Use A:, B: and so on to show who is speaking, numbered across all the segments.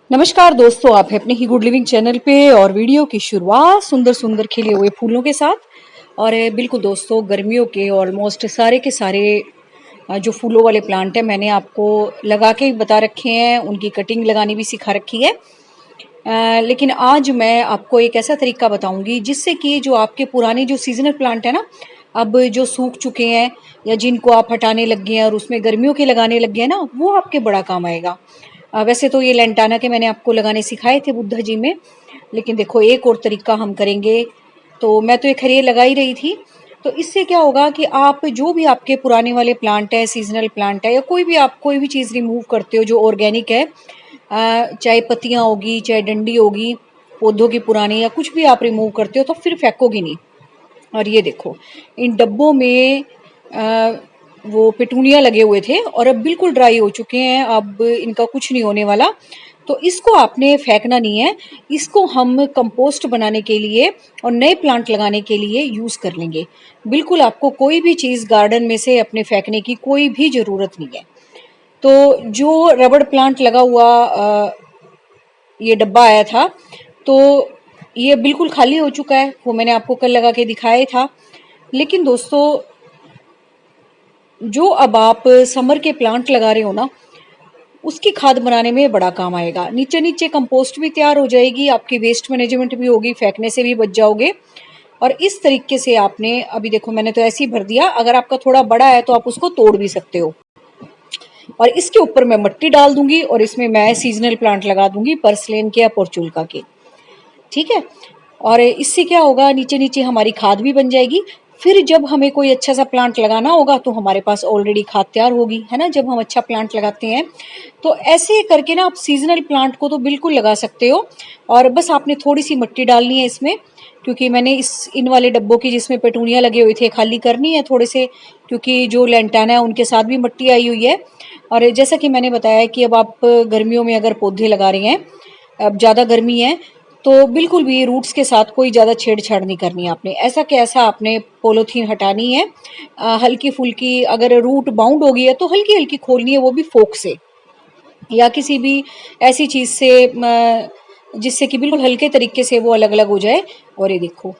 A: नमस्कार दोस्तों, आप हैं अपने ही गुड लिविंग चैनल पे और वीडियो की शुरुआत सुंदर सुंदर खिले हुए फूलों के साथ। और बिल्कुल दोस्तों, गर्मियों के ऑलमोस्ट सारे के सारे जो फूलों वाले प्लांट हैं मैंने आपको लगा के बता रखे हैं, उनकी कटिंग लगानी भी सिखा रखी है। लेकिन आज मैं आपको एक ऐसा तरीका बताऊंगी जिससे कि जो आपके पुराने जो सीजनल प्लांट है ना, अब जो सूख चुके हैं या जिनको आप हटाने लग गए हैं और उसमें गर्मियों के लगाने लग गए हैं ना, वो आपके बड़ा काम आएगा। वैसे तो ये लेंटाना के मैंने आपको लगाने सिखाए थे बुद्धा जी में, लेकिन देखो एक और तरीका हम करेंगे। तो मैं तो ये खैर लगा ही रही थी। तो इससे क्या होगा कि आप जो भी आपके पुराने वाले प्लांट है, सीजनल प्लांट है, या कोई भी आप कोई भी चीज़ रिमूव करते हो जो ऑर्गेनिक है, चाहे पत्तियां होगी, चाहे डंडी होगी, पौधों की पुरानी, या कुछ भी आप रिमूव करते हो तो फिर फेंकोगी नहीं। और ये देखो, इन डब्बों में वो पेटूनिया लगे हुए थे और अब बिल्कुल ड्राई हो चुके हैं, अब इनका कुछ नहीं होने वाला। तो इसको आपने फेंकना नहीं है, इसको हम कंपोस्ट बनाने के लिए और नए प्लांट लगाने के लिए यूज़ कर लेंगे। बिल्कुल आपको कोई भी चीज़ गार्डन में से अपने फेंकने की कोई भी ज़रूरत नहीं है। तो जो रबड़ प्लांट लगा हुआ ये डब्बा आया था, तो ये बिल्कुल खाली हो चुका है, वो मैंने आपको कल लगा के दिखाया था। लेकिन दोस्तों, जो अब आप समर के प्लांट लगा रहे हो ना, उसकी खाद बनाने में बड़ा काम आएगा। नीचे नीचे कंपोस्ट भी तैयार हो जाएगी, आपकी वेस्ट मैनेजमेंट भी होगी, फेंकने से भी बच जाओगे। और इस तरीके से आपने, अभी देखो मैंने तो ऐसे ही भर दिया, अगर आपका थोड़ा बड़ा है तो आप उसको तोड़ भी सकते हो। और इसके ऊपर मैं मिट्टी डाल दूंगी और इसमें मैं सीजनल प्लांट लगा दूंगी, पर्सलेन के या पोर्चुलका के। ठीक है। और इससे क्या होगा, नीचे नीचे हमारी खाद भी बन जाएगी। फिर जब हमें कोई अच्छा सा प्लांट लगाना होगा तो हमारे पास ऑलरेडी खाद तैयार होगी, है ना, जब हम अच्छा प्लांट लगाते हैं। तो ऐसे करके ना आप सीजनल प्लांट को तो बिल्कुल लगा सकते हो। और बस आपने थोड़ी सी मिट्टी डालनी है इसमें, क्योंकि मैंने इन वाले डब्बों की जिसमें पेटूनिया लगे हुए थे खाली करनी है थोड़े से, क्योंकि जो लेंटाना है उनके साथ भी मिट्टी आई हुई है। और जैसा कि मैंने बताया कि अब आप गर्मियों में अगर पौधे लगा रहे हैं, अब ज़्यादा गर्मी है, तो बिल्कुल भी रूट्स के साथ कोई ज़्यादा छेड़छाड़ नहीं करनी है आपने। ऐसा कैसा आपने पॉलीथीन हटानी है, हल्की फुल्की, अगर रूट बाउंड हो गई है तो हल्की हल्की खोलनी है, वो भी फोक से या किसी भी ऐसी चीज़ से, जिससे कि बिल्कुल हल्के तरीके से वो अलग अलग हो जाए। और ये देखो,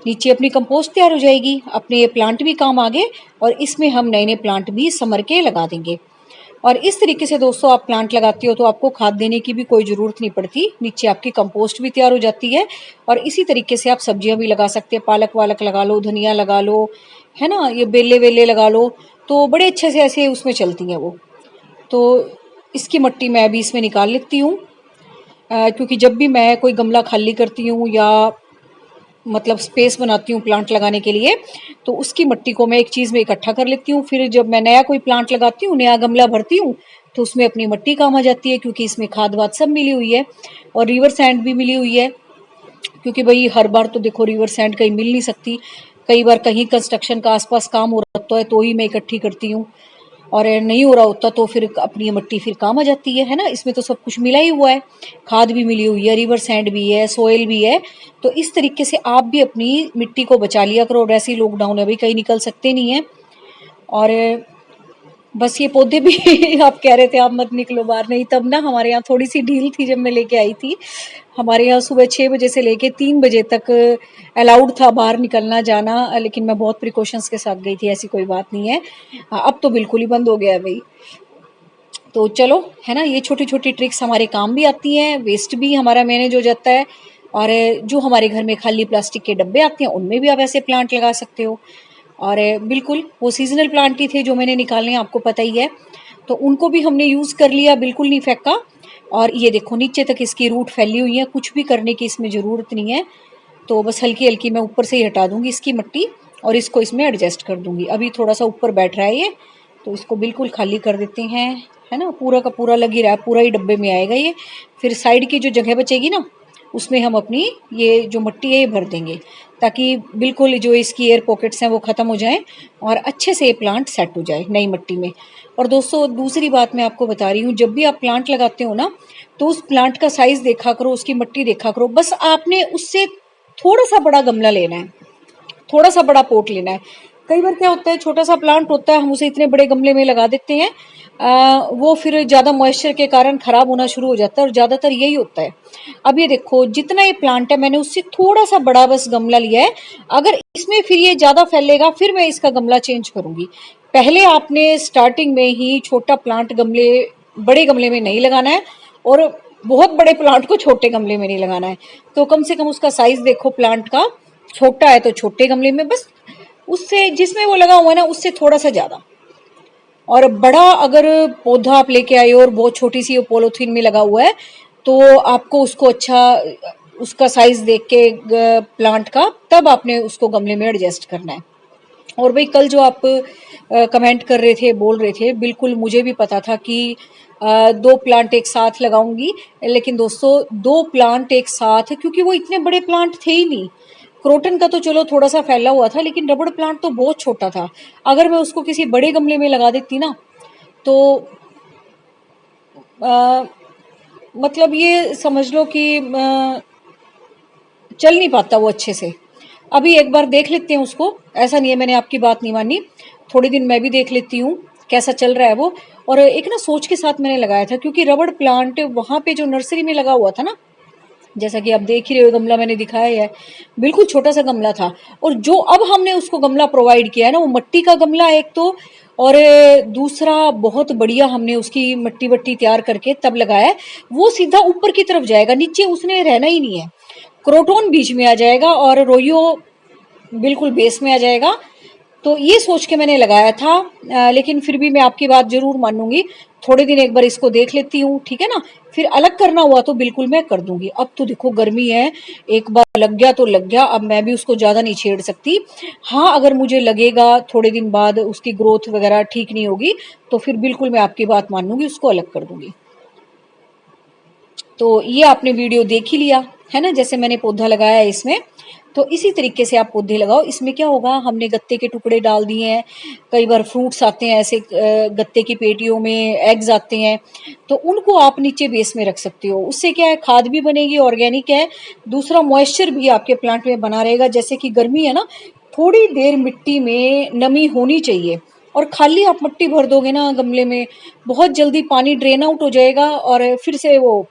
A: नीचे अपनी कंपोस्ट तैयार हो जाएगी, अपने ये प्लांट भी काम आ गए और इसमें हम नए नए प्लांट भी समर के लगा देंगे। और इस तरीके से दोस्तों आप प्लांट लगाती हो तो आपको खाद देने की भी कोई ज़रूरत नहीं पड़ती, नीचे आपकी कंपोस्ट भी तैयार हो जाती है। और इसी तरीके से आप सब्जियां भी लगा सकते हैं, पालक वालक लगा लो, धनिया लगा लो, है ना, ये बेले वेले लगा लो, तो बड़े अच्छे से ऐसे उसमें चलती हैं वो। तो इसकी मिट्टी मैं अभी इसमें निकाल लेती हूँ, क्योंकि जब भी मैं कोई गमला खाली करती हूँ या मतलब स्पेस बनाती हूँ प्लांट लगाने के लिए, तो उसकी मिट्टी को मैं एक चीज़ में इकट्ठा कर लेती हूँ। फिर जब मैं नया कोई प्लांट लगाती हूँ, नया गमला भरती हूँ, तो उसमें अपनी मिट्टी काम आ जाती है, क्योंकि इसमें खाद वाद सब मिली हुई है और रिवर सैंड भी मिली हुई है। क्योंकि भाई हर बार तो देखो रिवर सैंड कहीं मिल नहीं सकती, कई बार कहीं कंस्ट्रक्शन का आसपास काम हो रहा होता है तो ही मैं इकट्ठी करती हूँ, और नहीं हो रहा होता तो फिर अपनी मिट्टी फिर काम आ जाती है ना। इसमें तो सब कुछ मिला ही हुआ है, खाद भी मिली हुई है, रिवर सैंड भी है, सोयल भी है। तो इस तरीके से आप भी अपनी मिट्टी को बचा लिया करो। और ऐसे ही लॉकडाउन है, अभी कहीं निकल सकते नहीं है। और बस ये पौधे भी आप कह रहे थे आप मत निकलो बाहर, नहीं तब ना हमारे यहाँ थोड़ी सी ढील थी जब मैं लेके आई थी। हमारे यहाँ सुबह 6 बजे से लेके 3 बजे तक अलाउड था बाहर निकलना जाना, लेकिन मैं बहुत प्रिकॉशंस के साथ गई थी, ऐसी कोई बात नहीं है। अब तो बिल्कुल ही बंद हो गया है भाई। तो चलो, है ना, ये छोटी छोटी ट्रिक्स हमारे काम भी आती हैं, वेस्ट भी हमारा मैनेज हो जाता है। और जो हमारे घर में खाली प्लास्टिक के डब्बे आते हैं उनमें भी आप ऐसे प्लांट लगा सकते हो। और बिल्कुल वो सीजनल प्लांट ही थे जो मैंने निकालने हैं, आपको पता ही है। तो उनको भी हमने यूज़ कर लिया, बिल्कुल नहीं फेंका। और ये देखो नीचे तक इसकी रूट फैली हुई है, कुछ भी करने की इसमें ज़रूरत नहीं है। तो बस हल्की हल्की मैं ऊपर से ही हटा दूंगी इसकी मिट्टी और इसको इसमें एडजस्ट कर दूंगी। अभी थोड़ा सा ऊपर बैठ रहा है ये, तो इसको बिल्कुल खाली कर देते हैं, है ना, पूरा का पूरा लग ही रहा है, पूरा ही डब्बे में आएगा ये। फिर साइड की जो जगह बचेगी ना, उसमें हम अपनी ये जो मिट्टी है ये भर देंगे, ताकि बिल्कुल जो इसकी एयर पॉकेट्स हैं वो ख़त्म हो जाएं और अच्छे से ये प्लांट सेट हो जाए नई मिट्टी में। और दोस्तों, दूसरी बात मैं आपको बता रही हूँ, जब भी आप प्लांट लगाते हो ना, तो उस प्लांट का साइज़ देखा करो, उसकी मिट्टी देखा करो। बस आपने उससे थोड़ा सा बड़ा गमला लेना है, थोड़ा सा बड़ा पोट लेना है। कई बार क्या होता है, छोटा सा प्लांट होता है, हम उसे इतने बड़े गमले में लगा देते हैं, वो फिर ज़्यादा मॉइस्चर के कारण ख़राब होना शुरू हो जाता है और ज़्यादातर यही होता है। अब ये देखो जितना ये प्लांट है मैंने उससे थोड़ा सा बड़ा बस गमला लिया है। अगर इसमें फिर ये ज़्यादा फैलेगा फिर मैं इसका गमला चेंज करूँगी। पहले आपने स्टार्टिंग में ही छोटा प्लांट गमले बड़े गमले में नहीं लगाना है और बहुत बड़े प्लांट को छोटे गमले में नहीं लगाना है। तो कम से कम उसका साइज देखो प्लांट का, छोटा है तो छोटे गमले में बस, उससे जिसमें वो लगा हुआ है ना उससे थोड़ा सा ज्यादा। और बड़ा अगर पौधा आप लेके आए हो और बहुत छोटी सी पॉलीथीन में लगा हुआ है तो आपको उसको अच्छा उसका साइज देख के प्लांट का तब आपने उसको गमले में एडजस्ट करना है। और भाई कल जो आप कमेंट कर रहे थे बोल रहे थे, बिल्कुल मुझे भी पता था कि दो प्लांट एक साथ लगाऊंगी, लेकिन दोस्तों दो प्लांट एक साथ क्योंकि वो इतने बड़े प्लांट थे ही नहीं। क्रोटन का तो चलो थोड़ा सा फैला हुआ था लेकिन रबड़ प्लांट तो बहुत छोटा था। अगर मैं उसको किसी बड़े गमले में लगा देती ना तो आ, मतलब ये समझ लो कि चल नहीं पाता वो अच्छे से। अभी एक बार देख लेते हैं उसको, ऐसा नहीं है मैंने आपकी बात नहीं मानी, थोड़ी दिन मैं भी देख लेती हूँ कैसा चल रहा है वो। और एक ना सोच के साथ मैंने लगाया था क्योंकि रबड़ प्लांट वहां पे जो नर्सरी में लगा हुआ था ना, जैसा कि आप देख ही रहे हो गमला मैंने दिखाया है, बिल्कुल छोटा सा गमला था। और जो अब हमने उसको गमला प्रोवाइड किया है ना वो मट्टी का गमला एक तो, और दूसरा बहुत बढ़िया हमने उसकी मट्टी वट्टी तैयार करके तब लगाया है। वो सीधा ऊपर की तरफ जाएगा, नीचे उसने रहना ही नहीं है। क्रोटोन बीच में आ जाएगा और रोयो बिल्कुल बेस में आ जाएगा। तो ये सोच के मैंने लगाया था, लेकिन फिर भी मैं आपकी बात जरूर मानूंगी। थोड़े दिन एक बार इसको देख लेती हूँ, ठीक है ना, फिर अलग करना हुआ तो बिल्कुल मैं कर दूंगी। अब तो देखो गर्मी है, एक बार लग गया तो लग गया, अब मैं भी उसको ज्यादा नहीं छेड़ सकती। हाँ अगर मुझे लगेगा थोड़े दिन बाद उसकी ग्रोथ वगैरह ठीक नहीं होगी तो फिर बिल्कुल मैं आपकी बात मानूंगी, उसको अलग कर दूंगी। तो ये आपने वीडियो देख ही लिया है ना, जैसे मैंने पौधा लगाया है इसमें। तो इसी तरीके से आप पौधे लगाओ। इसमें क्या होगा, हमने गत्ते के टुकड़े डाल दिए हैं, कई बार फ्रूट्स आते हैं ऐसे गत्ते की पेटियों में, एग्स आते हैं, तो उनको आप नीचे बेस में रख सकते हो। उससे क्या है, खाद भी बनेगी, ऑर्गेनिक है, दूसरा मॉइस्चर भी आपके प्लांट में बना रहेगा। जैसे कि गर्मी है ना, थोड़ी देर मिट्टी में नमी होनी चाहिए, और खाली आप मिट्टी भर दोगे ना गमले में, बहुत जल्दी पानी ड्रेन आउट हो जाएगा और फिर से वो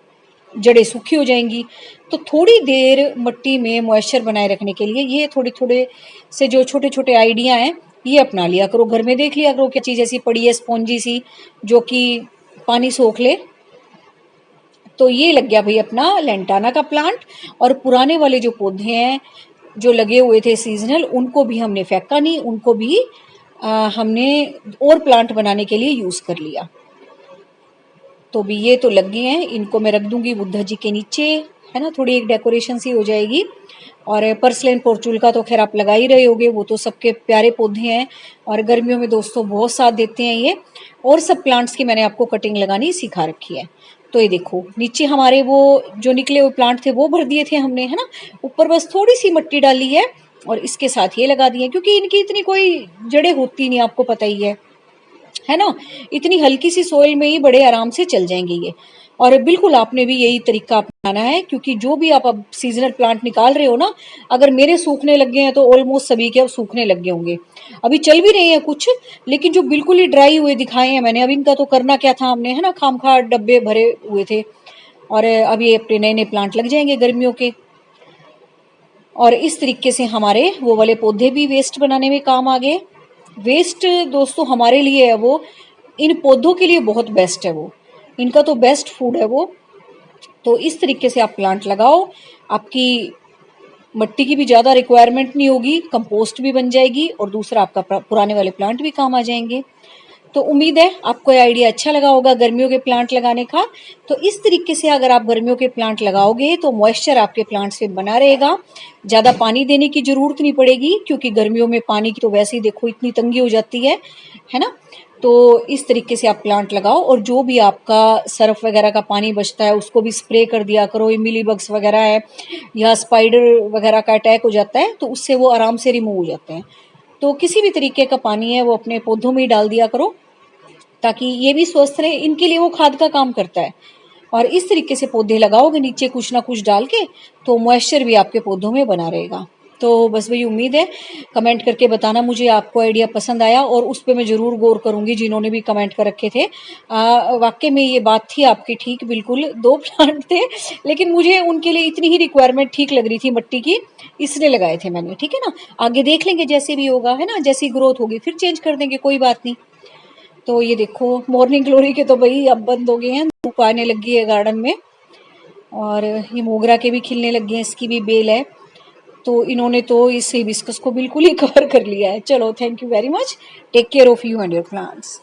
A: जड़ें सूखी हो जाएंगी। तो थोड़ी देर मिट्टी में मॉइस्चर बनाए रखने के लिए ये थोड़े थोड़े से जो छोटे छोटे आइडिया हैं ये अपना लिया करो। घर में देख लिया करो क्या चीज़ ऐसी पड़ी है स्पॉन्जी सी जो कि पानी सोख ले। तो ये लग गया भाई अपना लेंटाना का प्लांट। और पुराने वाले जो पौधे हैं जो लगे हुए थे सीजनल, उनको भी हमने फेंका नहीं, उनको भी हमने और प्लांट बनाने के लिए यूज़ कर लिया। तो भी ये तो लग गए हैं, इनको मैं रख दूंगी बुद्धा जी के नीचे, है ना, थोड़ी एक डेकोरेशन सी हो जाएगी। और पर्सलेन पोर्चुल का तो खैर आप लगा ही रहे होगे, वो तो सबके प्यारे पौधे हैं और गर्मियों में दोस्तों बहुत साथ देते हैं ये। और सब प्लांट्स की मैंने आपको कटिंग लगानी सिखा रखी है। तो ये देखो नीचे हमारे वो जो निकले हुए प्लांट थे वो भर दिए थे हमने, है ना, ऊपर बस थोड़ी सी मिट्टी डाली है और इसके साथ ये लगा दिए क्योंकि इनकी इतनी कोई जड़ें होती नहीं, आपको पता ही है ना, इतनी हल्की सी सोइल में ही बड़े आराम से चल जाएंगे ये। और बिल्कुल आपने भी यही तरीका अपनाना है क्योंकि जो भी आप अब सीजनल प्लांट निकाल रहे हो ना, अगर मेरे सूखने लग गए हैं तो ऑलमोस्ट सभी के अब सूखने लग गए होंगे। अभी चल भी रहे हैं कुछ, लेकिन जो बिल्कुल ही ड्राई हुए दिखाए हैं मैंने, अब इनका तो करना क्या था हमने, है ना, खामखा डब्बे भरे हुए थे। और अब ये अपने नए नए प्लांट लग जाएंगे गर्मियों के। और इस तरीके से हमारे वो वाले पौधे भी वेस्ट बनाने में काम आ गए। वेस्ट दोस्तों हमारे लिए है वो, इन पौधों के लिए बहुत बेस्ट है वो, इनका तो बेस्ट फूड है वो। तो इस तरीके से आप प्लांट लगाओ, आपकी मिट्टी की भी ज़्यादा रिक्वायरमेंट नहीं होगी, कंपोस्ट भी बन जाएगी और दूसरा आपका पुराने वाले प्लांट भी काम आ जाएंगे। तो उम्मीद है आपको ये आइडिया अच्छा लगा होगा गर्मियों के प्लांट लगाने का। तो इस तरीके से अगर आप गर्मियों के प्लांट लगाओगे तो मॉइस्चर आपके प्लांट्स में बना रहेगा, ज़्यादा पानी देने की ज़रूरत नहीं पड़ेगी क्योंकि गर्मियों में पानी की तो वैसे ही देखो इतनी तंगी हो जाती है ना। तो इस तरीके से आप प्लांट लगाओ और जो भी आपका सर्फ वगैरह का पानी बचता है उसको भी स्प्रे कर दिया करो। ये मिली बग्स वगैरह है या स्पाइडर वगैरह का अटैक हो जाता है तो उससे वो आराम से रिमूव हो जाते हैं। तो किसी भी तरीके का पानी है वो अपने पौधों में ही डाल दिया करो ताकि ये भी स्वस्थ रहे, इनके लिए वो खाद का काम करता है। और इस तरीके से पौधे लगाओगे नीचे कुछ ना कुछ डाल के तो मॉइस्चर भी आपके पौधों में बना रहेगा। तो बस वही उम्मीद है, कमेंट करके बताना मुझे आपको आइडिया पसंद आया, और उस पे मैं ज़रूर गौर करूंगी जिन्होंने भी कमेंट कर रखे थे। वाकई में ये बात थी आपकी ठीक, बिल्कुल 2 प्लांट थे, लेकिन मुझे उनके लिए इतनी ही रिक्वायरमेंट ठीक लग रही थी मिट्टी की, इसलिए लगाए थे मैंने। ठीक है ना, आगे देख लेंगे जैसे भी होगा, है ना, जैसी ग्रोथ होगी फिर चेंज कर देंगे, कोई बात नहीं। तो ये देखो मॉर्निंग ग्लोरी के तो भाई अब बंद हो गए हैं, धूप आने लगी है गार्डन में, और ये मोगरा के भी खिलने लग गए हैं, इसकी भी बेल है। तो इन्होंने तो इस हिबिस्कस को बिल्कुल ही कवर कर लिया है। चलो, thank you very much, take care of you and your plants.